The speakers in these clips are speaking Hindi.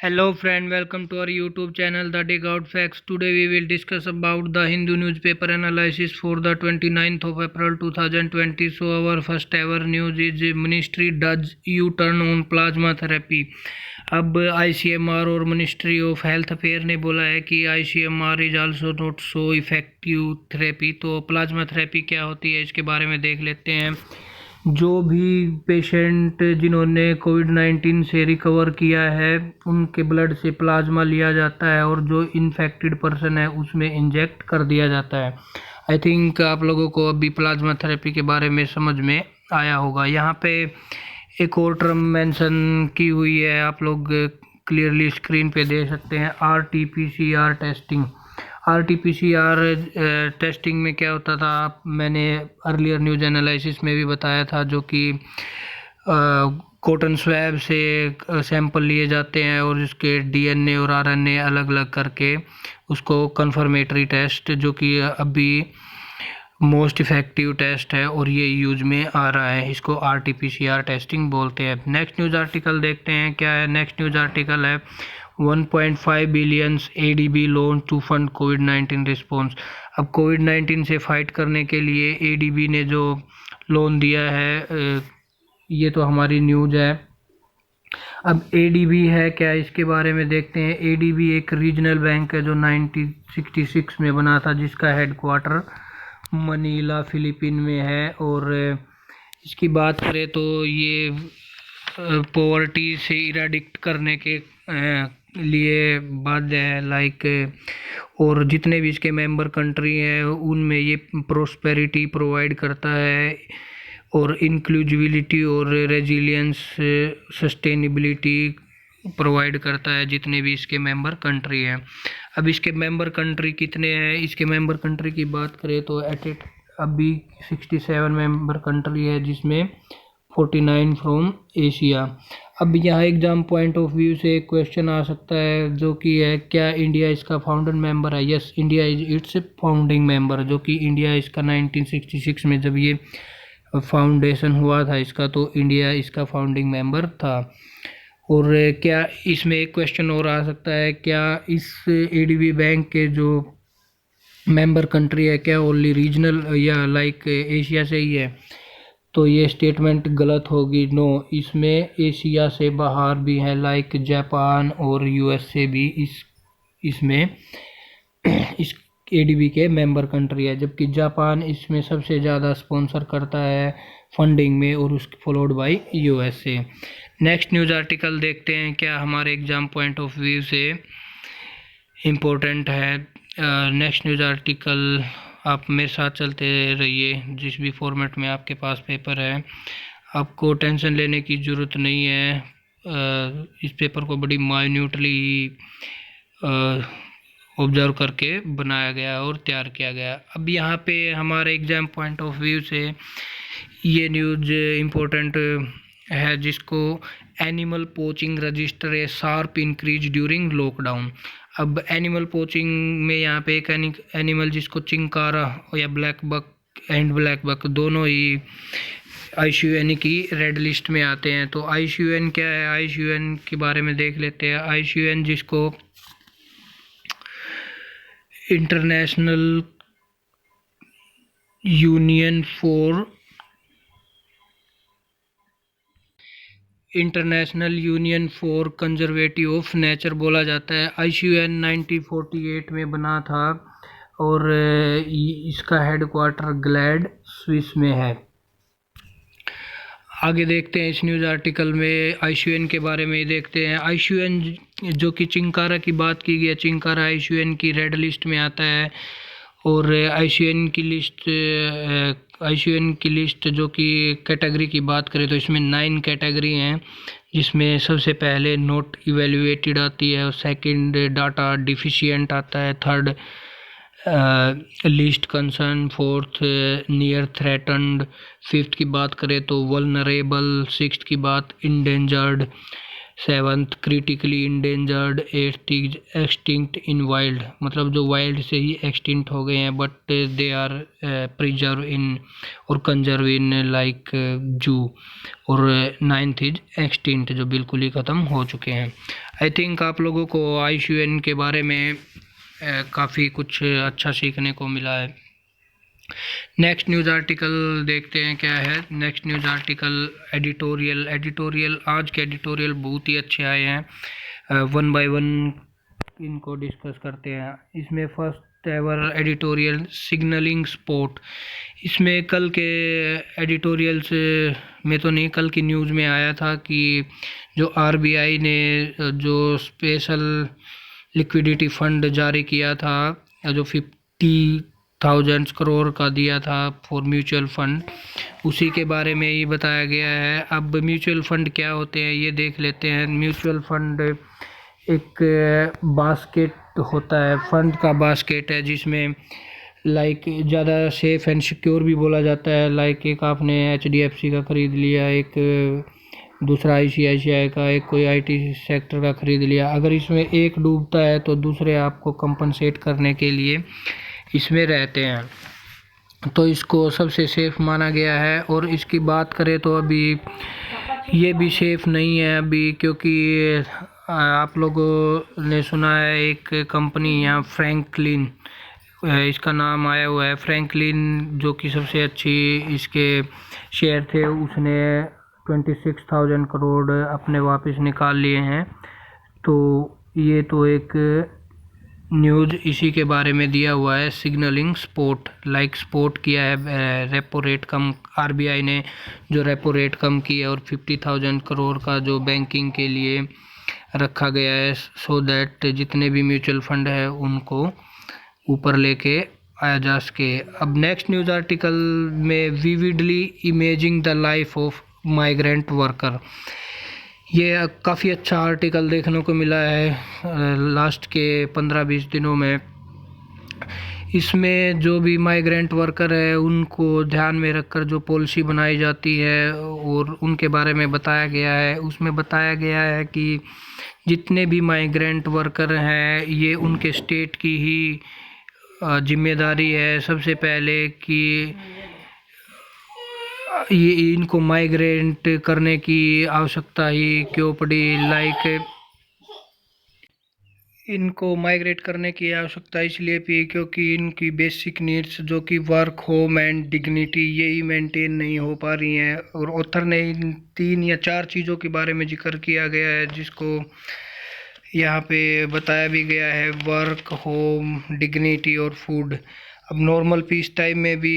Hello friend, welcome to our YouTube channel The Dig Out Facts. Today we will discuss about the Hindu newspaper analysis for the 29th of April 2020. So our first ever news is Ministry does U-turn on plasma therapy. अब ICMR और मिनिस्ट्री ऑफ हेल्थ अफेयर ने बोला है कि ICMR is also not so effective therapy. तो प्लाज्मा थेरेपी क्या होती है इसके बारे में देख लेते हैं। जो भी पेशेंट जिन्होंने कोविड-19 से रिकवर किया है उनके ब्लड से प्लाज्मा लिया जाता है और जो इन्फेक्टेड पर्सन है उसमें इंजेक्ट कर दिया जाता है। आई थिंक आप लोगों को अभी प्लाज्मा थेरेपी के बारे में समझ में आया होगा। यहाँ पे एक और टर्म मेंशन की हुई है, आप लोग क्लियरली स्क्रीन पे देख सकते हैं, RT-PCR टेस्टिंग। RT-PCR टेस्टिंग में क्या होता था, मैंने अर्लियर न्यूज एनालिसिस में भी बताया था, जो कि कॉटन स्वैब से सैंपल लिए जाते हैं और उसके DNA और RNA अलग अलग करके उसको कन्फर्मेटरी टेस्ट, जो कि अभी मोस्ट इफेक्टिव टेस्ट है और ये यूज में आ रहा है, इसको RT-PCR टेस्टिंग बोलते हैं। नेक्स्ट न्यूज़ आर्टिकल देखते हैं क्या है। नेक्स्ट न्यूज़ आर्टिकल है 1.5 billion ADB loan to fund कोविड-19 रिस्पॉन्स। अब कोविड-19 से फाइट करने के लिए ADB ने जो लोन दिया है, ये तो हमारी न्यूज़ है। अब ADB है क्या, इसके बारे में देखते हैं। ADB एक रीजनल बैंक है जो 1966 में बना था, जिसका हेडक्वार्टर मनीला फिलीपीन में है। और इसकी बात करें तो ये पॉवर्टी से इराडिक्ट करने के लिए बाध्य है, और जितने भी इसके मेंबर कंट्री हैं उनमें ये प्रोस्पेरिटी प्रोवाइड करता है और इंक्लूजिविलिटी और रेजिलियंस सस्टेनेबिलिटी प्रोवाइड करता है, जितने भी इसके मेंबर कंट्री हैं। अब इसके मेंबर कंट्री कितने हैं, इसके मेंबर कंट्री की बात करें तो अभी 67 मेंबर कंट्री है, जिसमें 49 फ्रॉम एशिया। अब यहाँ एग्जाम पॉइंट ऑफ व्यू से एक क्वेश्चन आ सकता है, जो कि है क्या इंडिया इसका फाउंडर मेंबर है। Yes, India is it's founding member, जो कि इंडिया इसका 1966 में जब ये फाउंडेशन हुआ था इसका, तो इंडिया इसका फाउंडिंग मेंबर था। और क्या इसमें एक क्वेश्चन और आ सकता है, क्या इस ADB बैंक के जो मेंबर कंट्री है क्या ओनली रीजनल या एशिया से ही है, तो ये स्टेटमेंट गलत होगी। नो, इसमें एशिया से बाहर भी है, जापान और USA भी इसमें इस ADB के मेंबर कंट्री है, जबकि जापान इसमें सबसे ज़्यादा स्पॉन्सर करता है फंडिंग में, और उसके followed by USA। Next news article देखते हैं क्या हमारे एग्जाम पॉइंट ऑफ व्यू से इम्पोर्टेंट है। नेक्स्ट न्यूज़ आर्टिकल, आप मेरे साथ चलते रहिए, जिस भी फॉर्मेट में आपके पास पेपर है आपको टेंशन लेने की ज़रूरत नहीं है। इस पेपर को बड़ी माइन्यूटली ऑब्जर्व करके बनाया गया और तैयार किया गया। अब यहाँ पे हमारे एग्जाम पॉइंट ऑफ व्यू से ये न्यूज़ इम्पोर्टेंट है, जिसको animal poaching register a sharp increase during lockdown. अब एनिमल पोचिंग में यहाँ पे एक एनिमल जिसको चिंकारा या black buck and black buck दोनों ही IUCN की रेड लिस्ट में आते हैं। तो IUCN क्या है, IUCN के बारे में देख लेते हैं। IUCN जिसको international union for conservative of nature बोला जाता है। IUCN 1948 में बना था और इसका हेडक्वार्टर ग्लैड स्विस में है। आगे देखते हैं इस न्यूज़ आर्टिकल में IUCN के बारे में देखते हैं। IUCN जो कि चिंकारा की बात की गई है, चिंकारा IUCN की रेड लिस्ट में आता है। और IUCN की लिस्ट जो कि कैटेगरी की बात करें तो इसमें 9 कैटेगरी हैं, जिसमें सबसे पहले नॉट इवेल्युएटेड आती है, और सेकंड डाटा डिफिशिएंट आता है, third least concern, fourth near threatened, fifth की बात करें तो वल्नरेबल, सिक्स्थ की बात endangered, seventh critically endangered, eighth extinct in wild, मतलब जो वाइल्ड से ही एक्सटिंक्ट हो गए हैं but they are preserve in और कंजर्व इन लाइक जू। और नाइन्थ इज एक्सटिंक्ट, जो बिल्कुल ही ख़त्म हो चुके हैं। आई थिंक आप लोगों को IUCN के बारे में काफ़ी कुछ अच्छा सीखने को मिला है। नेक्स्ट न्यूज़ आर्टिकल देखते हैं क्या है। नेक्स्ट न्यूज़ आर्टिकल एडिटोरियल आज के एडिटोरियल बहुत ही अच्छे आए हैं। वन बाय वन इनको डिस्कस करते हैं। इसमें first ever editorial signalling sport. इसमें कल के एडिटोरियल्स में तो नहीं, कल की न्यूज़ में आया था कि जो RBI ने जो स्पेशल लिक्विडिटी फंड जारी किया था, जो 50,000 करोड़ का दिया था फॉर म्यूचुअल फंड, उसी के बारे में ही बताया गया है। अब म्यूचुअल फंड क्या होते हैं ये देख लेते हैं। म्यूचुअल फंड एक बास्केट होता है, फंड का बास्केट है, जिसमें लाइक ज़्यादा सेफ एंड सिक्योर भी बोला जाता है। लाइक एक आपने HDFC का ख़रीद लिया, एक दूसरा ICICI का, एक कोई IT सेक्टर का ख़रीद लिया। अगर इसमें एक डूबता है तो दूसरे आपको कंपनसेट करने के लिए इसमें रहते हैं, तो इसको सबसे सेफ़ माना गया है। और इसकी बात करें तो अभी ये भी सेफ़ नहीं है अभी, क्योंकि आप लोगों ने सुना है एक कंपनी यहाँ फ्रैंकलिन, इसका नाम आया हुआ है फ्रैंकलिन, जो कि सबसे अच्छी इसके शेयर थे, उसने 26,000 करोड़ अपने वापस निकाल लिए हैं। तो ये तो एक न्यूज़ इसी के बारे में दिया हुआ है। सिग्नलिंग स्पोर्ट, लाइक स्पोर्ट किया है, रेपो रेट कम, RBI ने जो रेपो रेट कम की है और 50,000 करोड़ का जो बैंकिंग के लिए रखा गया है, सो दैट जितने भी म्यूचुअल फंड है उनको ऊपर लेके आया जा सके। अब नेक्स्ट न्यूज़ आर्टिकल में vividly imaging the life of migrant worker, ये काफ़ी अच्छा आर्टिकल देखने को मिला है लास्ट के 15-20 दिनों में। इसमें जो भी माइग्रेंट वर्कर है उनको ध्यान में रखकर जो पॉलिसी बनाई जाती है और उनके बारे में बताया गया है। उसमें बताया गया है कि जितने भी माइग्रेंट वर्कर हैं ये उनके स्टेट की ही जिम्मेदारी है सबसे पहले कि ये इनको माइग्रेंट करने की आवश्यकता ही क्यों पड़ी। लाइक इनको माइग्रेट करने की आवश्यकता इसलिए भी क्योंकि इनकी बेसिक नीड्स जो कि वर्क, होम एंड डिग्निटी, यही मेंटेन नहीं हो पा रही हैं। और ऑथर ने इन 3 या 4 चीज़ों के बारे में जिक्र किया गया है, जिसको यहाँ पे बताया भी गया है, वर्क, होम, डिग्निटी और फूड। अब नॉर्मल पीस टाइम में भी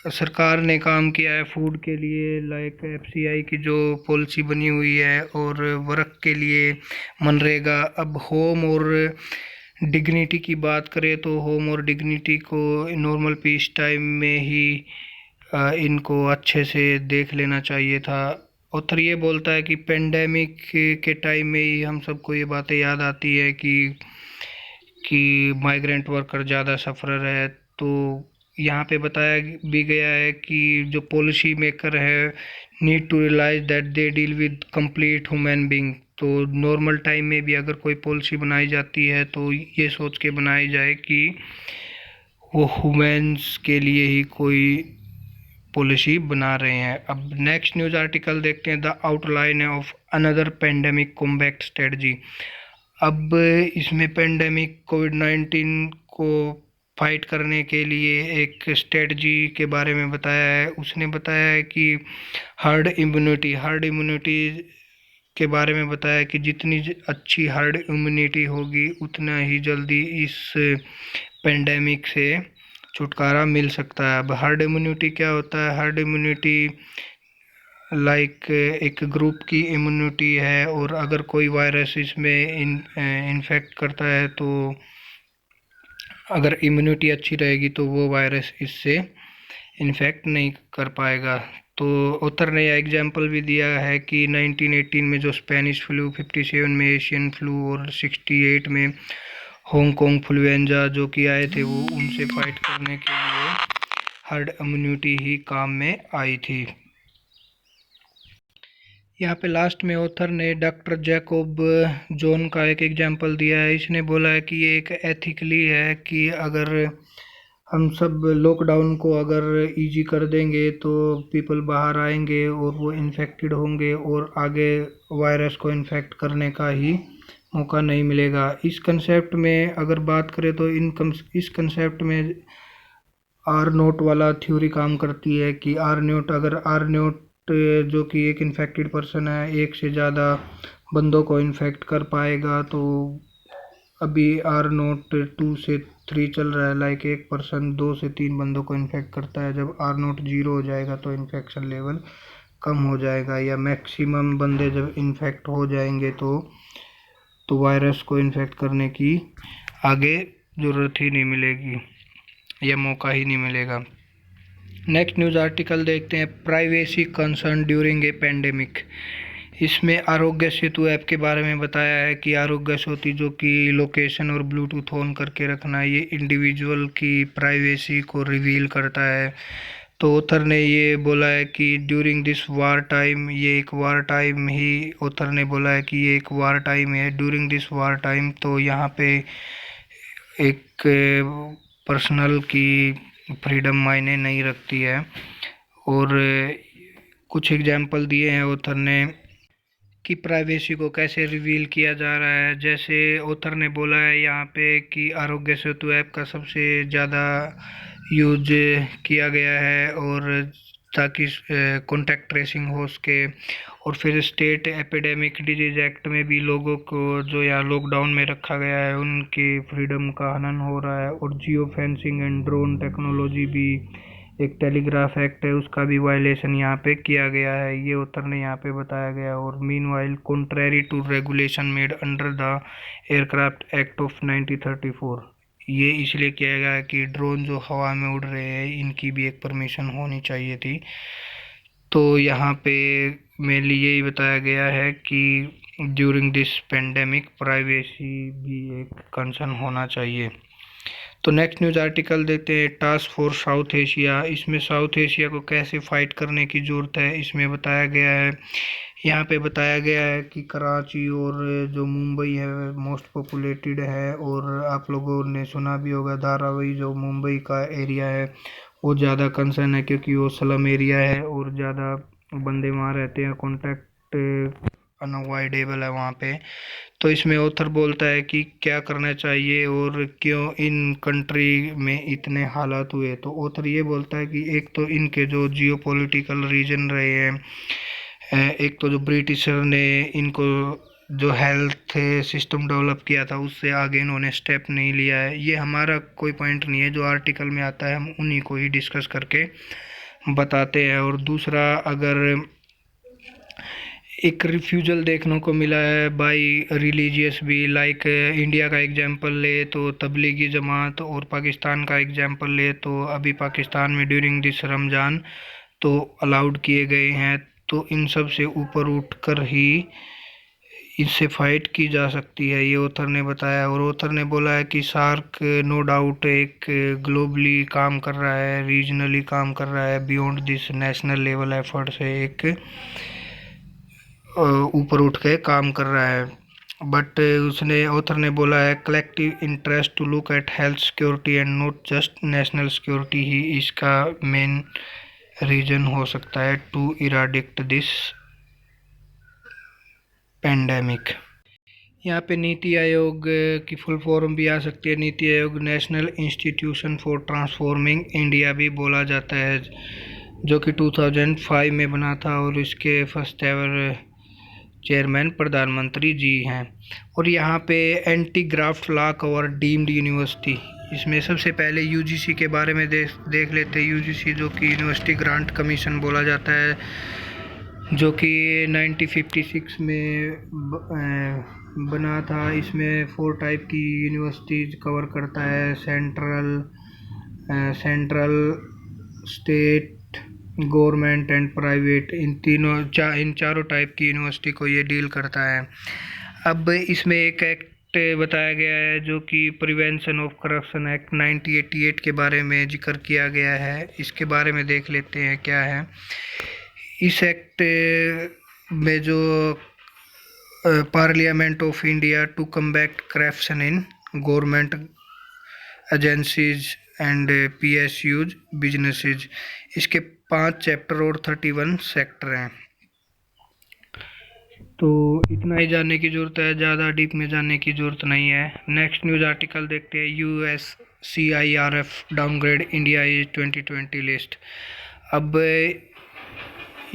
सरकार ने काम किया है फूड के लिए, लाइक FCI की जो पॉलिसी बनी हुई है, और वर्क के लिए मनरेगा। अब होम और डिग्निटी की बात करें तो होम और डिग्निटी को नॉर्मल पीस टाइम में ही इनको अच्छे से देख लेना चाहिए था। ऑथर ये बोलता है कि पेंडेमिक के टाइम में ही हम सबको ये बातें याद आती है कि माइग्रेंट वर्कर ज़्यादा सफ़रर है। तो यहाँ पे बताया भी गया है कि जो पॉलिसी मेकर है need to realise that they deal with complete human being. तो नॉर्मल टाइम में भी अगर कोई पॉलिसी बनाई जाती है तो ये सोच के बनाई जाए कि वो ह्यूमन्स के लिए ही कोई पॉलिसी बना रहे हैं। अब नेक्स्ट न्यूज़ आर्टिकल देखते हैं, the outline of another pandemic combat strategy. अब इसमें पेंडेमिक कोविड-19 को फाइट करने के लिए एक स्ट्रेटजी के बारे में बताया है। उसने बताया है कि हर्ड इम्यूनिटी के बारे में बताया कि जितनी अच्छी हर्ड इम्यूनिटी होगी उतना ही जल्दी इस पेंडेमिक से छुटकारा मिल सकता है। अब हर्ड इम्यूनिटी क्या होता है? हर्ड इम्यूनिटी लाइक एक ग्रुप की इम्यूनिटी है, और अगर कोई वायरस इसमें इन्फेक्ट करता है तो अगर इम्यूनिटी अच्छी रहेगी तो वो वायरस इससे इन्फेक्ट नहीं कर पाएगा। तो ऑथर ने यह एग्जाम्पल भी दिया है कि 1918 में जो स्पेनिश फ्लू, 57 में एशियन फ्लू और 68 में हांगकांग फ्लूएंजा जो कि आए थे, वो उनसे फाइट करने के लिए हर्ड इम्यूनिटी ही काम में आई थी। यहाँ पे लास्ट में ऑथर ने डॉक्टर जैकोब जॉन का एक एग्जांपल दिया है। इसने बोला है कि ये एक एथिकली है कि अगर हम सब लॉकडाउन को अगर इजी कर देंगे तो पीपल बाहर आएंगे और वो इन्फेक्टेड होंगे और आगे वायरस को इन्फेक्ट करने का ही मौका नहीं मिलेगा। इस कंसेप्ट में अगर बात करें तो इस कंसेप्ट में आर नोट वाला थ्योरी काम करती है कि आर नोट जो कि एक इन्फेक्टेड पर्सन है एक से ज़्यादा बंदों को इन्फेक्ट कर पाएगा, तो अभी आर नोट 2 से 3 चल रहा है, लाइक एक पर्सन 2 से 3 बंदों को इन्फेक्ट करता है। जब आर नोट 0 हो जाएगा तो इन्फेक्शन लेवल कम हो जाएगा, या मैक्सिमम बंदे जब इन्फेक्ट हो जाएंगे तो वायरस को इन्फेक्ट करने की आगे ज़रूरत ही नहीं मिलेगी या मौका ही नहीं मिलेगा। नेक्स्ट न्यूज़ आर्टिकल देखते हैं, privacy concern during a pandemic. इसमें आरोग्य सेतु ऐप के बारे में बताया है कि आरोग्य सेतु जो कि लोकेशन और ब्लूटूथ ऑन करके रखना, ये इंडिविजुअल की प्राइवेसी को रिवील करता है। तो ऑथर ने ये बोला है कि ड्यूरिंग दिस वार टाइम, ये एक वार टाइम ही ऑथर ने बोला है कि ये एक वार टाइम है। ड्यूरिंग दिस वार टाइम तो यहाँ पे एक पर्सनल की फ्रीडम मायने नहीं रखती है। और कुछ एग्जाम्पल दिए हैं ऑथर ने कि प्राइवेसी को कैसे रिवील किया जा रहा है। जैसे ऑथर ने बोला है यहाँ पे कि आरोग्य सेतु ऐप का सबसे ज़्यादा यूज किया गया है और ताकि कॉन्टैक्ट ट्रेसिंग हो सके। और फिर स्टेट एपिडेमिक डिजीज एक्ट में भी लोगों को जो यहाँ लॉकडाउन में रखा गया है उनकी फ्रीडम का हनन हो रहा है। और geo fencing and drone technology भी एक टेलीग्राफ एक्ट है, उसका भी वायलेशन यहाँ पे किया गया है, ये ऑथर ने यहाँ पे बताया गया। और meanwhile contrary to regulation made under the aircraft act of 1934, ये इसलिए किया गया है कि ड्रोन जो हवा में उड़ रहे हैं इनकी भी एक परमिशन होनी चाहिए थी। तो यहाँ पे मेनली यही बताया गया है कि ड्यूरिंग दिस पेंडेमिक प्राइवेसी भी एक कंसर्न होना चाहिए। तो नेक्स्ट न्यूज़ आर्टिकल देखते हैं, टास्क फोर्स साउथ एशिया। इसमें साउथ एशिया को कैसे फाइट करने की ज़रूरत है इसमें बताया गया है। यहाँ पे बताया गया है कि कराची और जो मुंबई है मोस्ट पॉपुलेटेड है, और आप लोगों ने सुना भी होगा धारावी जो मुंबई का एरिया है वो ज़्यादा कंसर्न है क्योंकि वो स्लम एरिया है और ज़्यादा बंदे वहाँ रहते हैं, कॉन्टैक्ट अनअवॉइडेबल है वहाँ पे। तो इसमें ऑथर बोलता है कि क्या करना चाहिए और क्यों इन कंट्री में इतने हालात हुए। तो ऑथर ये बोलता है कि एक तो इनके जो जियो पॉलिटिकल रीजन रहे हैं, एक तो जो ब्रिटिशर ने इनको जो हेल्थ सिस्टम डेवलप किया था उससे आगे इन्होंने स्टेप नहीं लिया है। ये हमारा कोई पॉइंट नहीं है, जो आर्टिकल में आता है हम उन्हीं को ही डिस्कस करके बताते हैं। और दूसरा, अगर एक रिफ्यूजल देखने को मिला है बाय रिलीजियस भी, लाइक इंडिया का एग्जांपल ले तो तबलीगी जमात, और पाकिस्तान का एग्जांपल ले तो अभी पाकिस्तान में ड्यूरिंग दिस रमज़ान तो अलाउड किए गए हैं। तो इन सब से ऊपर उठकर ही इससे फाइट की जा सकती है, ये ऑथर ने बताया। और ऑथर ने बोला है कि सार्क नो डाउट एक ग्लोबली काम कर रहा है, रीजनली काम कर रहा है, beyond this national level effort से एक ऊपर उठ के काम कर रहा है। बट उसने ऑथर ने बोला है collective interest to look at health security and not just national security ही इसका मेन रीजन हो सकता है टू इराडिक्ट दिस पेंडेमिक। यहाँ पे नीति आयोग की फुल फॉर्म भी आ सकती है, NITI Aayog national institution for transforming India भी बोला जाता है, जो कि 2005 में बना था और इसके फर्स्ट एवर चेयरमैन प्रधानमंत्री जी हैं। और यहाँ पे anti graft law cover deemed university. इसमें सबसे पहले यूजीसी के बारे में देख लेते हैं। यूजीसी जो कि यूनिवर्सिटी ग्रांट कमीशन बोला जाता है, जो कि 1956 में बना था। इसमें 4 टाइप की यूनिवर्सिटीज़ कवर करता है, central, state, government and private. इन चारों टाइप की यूनिवर्सिटी को ये डील करता है। अब इसमें एक एक्ट बताया गया है जो कि प्रिवेंशन ऑफ करप्शन एक्ट 1988 के बारे में जिक्र किया गया है। इसके बारे में देख लेते हैं क्या है। इस एक्ट में जो parliament of India to combat corruption in government agencies and PSUs businesses, इसके 5 चैप्टर और 31 सेक्टर हैं। तो इतना ही जानने की ज़रूरत है, ज़्यादा डीप में जानने की ज़रूरत नहीं है। नेक्स्ट न्यूज़ आर्टिकल देखते हैं। USCIRF downgrade India is 2020 list. अब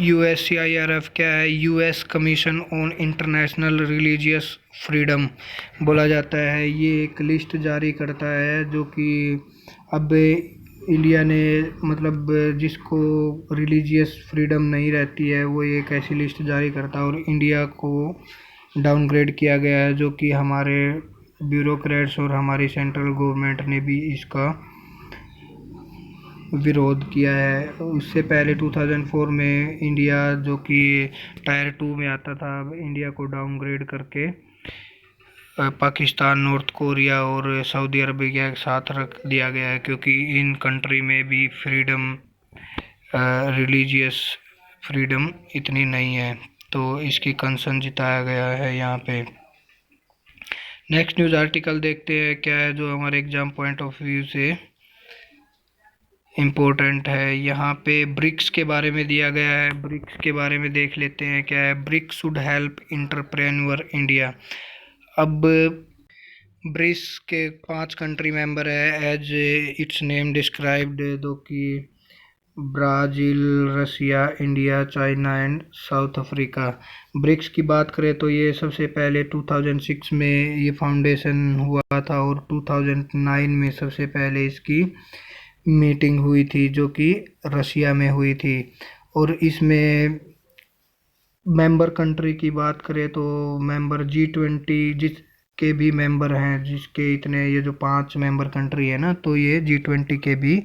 USCIRF क्या है? US commission on international religious freedom बोला जाता है। ये एक लिस्ट जारी करता है जो कि अब इंडिया ने मतलब जिसको रिलीजियस फ्रीडम नहीं रहती है वो एक ऐसी लिस्ट जारी करता है, और इंडिया को डाउनग्रेड किया गया है, जो कि हमारे ब्यूरोक्रेट्स और हमारी सेंट्रल गवर्नमेंट ने भी इसका विरोध किया है। उससे पहले 2004 में इंडिया जो कि टायर 2 में आता था, अब इंडिया को डाउनग्रेड करके पाकिस्तान, नॉर्थ कोरिया और सऊदी अरबिया के साथ रख दिया गया है, क्योंकि इन कंट्री में भी फ्रीडम, रिलीजियस फ्रीडम इतनी नहीं है, तो इसकी कंसर्न जताया गया है यहाँ पे। नेक्स्ट न्यूज़ आर्टिकल देखते हैं क्या है, जो हमारे एग्जाम पॉइंट ऑफ व्यू से इम्पोर्टेंट है। यहाँ पे ब्रिक्स के बारे में दिया गया है। ब्रिक्स के बारे में देख लेते हैं क्या है। BRICS should help entrepreneur India. अब ब्रिक्स के 5 कंट्री मेंबर है एज इट्स नेम डिस्क्राइब्ड, जो कि Brazil, Russia, India, China and South Africa. BRICS की बात करें तो ये सबसे पहले 2006 में ये फाउंडेशन हुआ था, और 2009 में सबसे पहले इसकी मीटिंग हुई थी, जो कि रसिया में हुई थी। और इसमें मेंबर कंट्री की बात करें तो मेंबर G20 जिसके भी मेंबर हैं, जिसके इतने ये जो 5 मेंबर कंट्री है ना, तो ये G20 के भी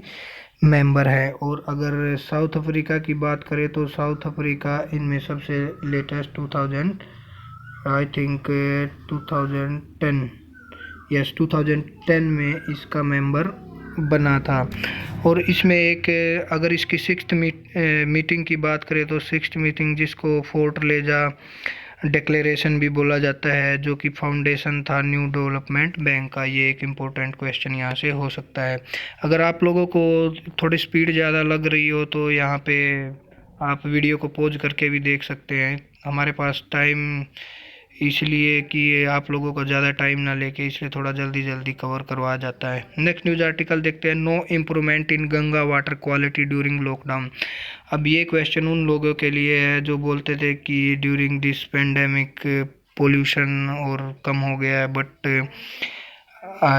मेंबर है। और अगर साउथ अफ्रीका की बात करें तो साउथ अफ्रीका इनमें सबसे लेटेस्ट 2010 में इसका मेंबर बना था। और इसमें एक अगर इसकी 6th मीटिंग की बात करें तो 6th मीटिंग, जिसको फोर्टलेजा डिक्लेरेशन भी बोला जाता है, जो कि फाउंडेशन था न्यू डेवलपमेंट बैंक का। ये एक इम्पोर्टेंट क्वेश्चन यहाँ से हो सकता है। अगर आप लोगों को थोड़ी स्पीड ज़्यादा लग रही हो तो यहाँ पे आप वीडियो को पॉज करके भी देख सकते हैं। हमारे पास टाइम इसलिए कि आप लोगों को ज़्यादा टाइम ना लेके, इसलिए थोड़ा जल्दी जल्दी कवर करवाया जाता है। नेक्स्ट न्यूज़ आर्टिकल देखते हैं। No improvement in Ganga water quality during lockdown. अब ये क्वेश्चन उन लोगों के लिए है जो बोलते थे कि ड्यूरिंग दिस पेंडेमिक पोल्यूशन और कम हो गया है, बट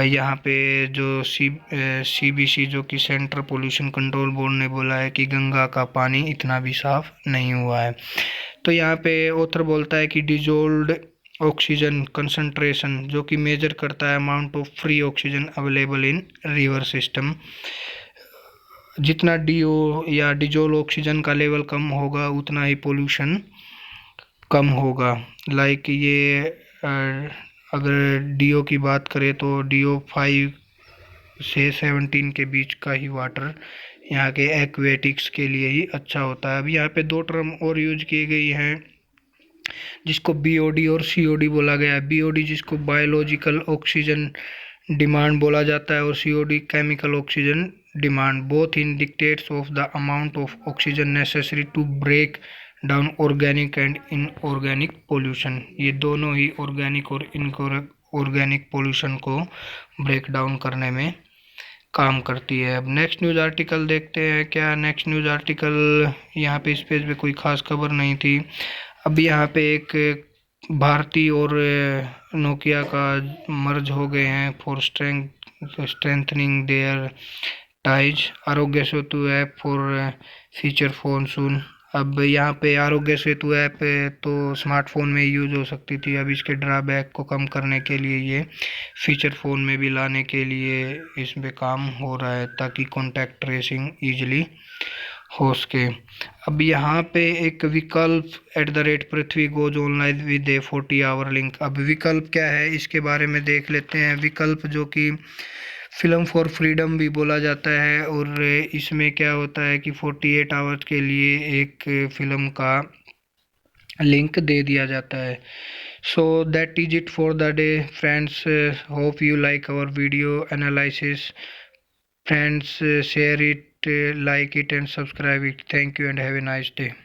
यहाँ पे जो CBC जो कि सेंट्रल पोल्यूशन कंट्रोल बोर्ड ने बोला है कि गंगा का पानी इतना भी साफ नहीं हुआ है। तो यहाँ पे ऑथर बोलता है कि डिजोल्व्ड ऑक्सीजन कंसंट्रेशन, जो कि मेजर करता है amount of free oxygen available in river system, जितना DO या डिजोल्व ऑक्सीजन का लेवल कम होगा उतना ही पोल्यूशन कम होगा। लाइक ये अगर DO की बात करें तो DO 5 से 17 के बीच का ही वाटर यहाँ के एक्वेटिक्स के लिए ही अच्छा होता है। अब यहाँ पे 2 टर्म और यूज की गई हैं, जिसको BOD और COD बोला गया है। BOD जिसको बायोलॉजिकल ऑक्सीजन डिमांड बोला जाता है, और COD chemical oxygen demand. Both indicates of the amount of oxygen necessary to break down organic and inorganic pollution. ये दोनों ही ऑर्गेनिक और इनऑर्गेनिक पोल्यूशन को ब्रेक डाउन करने में काम करती है। अब नेक्स्ट न्यूज़ आर्टिकल देखते हैं क्या। नेक्स्ट न्यूज़ आर्टिकल यहाँ पे इस पेज पे कोई खास खबर नहीं थी। अब यहाँ पे एक भारती और नोकिया का मर्ज हो गए हैं for strengthening their ties. Aarogya Setu app for feature phone soon. अब यहाँ पे आरोग्य सेतु ऐप तो स्मार्टफोन में यूज हो सकती थी, अब इसके ड्रॉबैक को कम करने के लिए ये फीचर फ़ोन में भी लाने के लिए इसमें काम हो रहा है, ताकि कॉन्टैक्ट ट्रेसिंग ईजिली हो सके। अब यहाँ पे एक विकल्प @पृथ्वी goes online with a 40 hour link. अब विकल्प क्या है इसके बारे में देख लेते हैं। विकल्प जो कि फिल्म फॉर फ्रीडम भी बोला जाता है, और इसमें क्या होता है कि 48 आवर्स के लिए एक फिल्म का लिंक दे दिया जाता है। So that is it for the day friends, hope you like our video analysis friends, share it, like it and subscribe it. Thank you and have a nice day.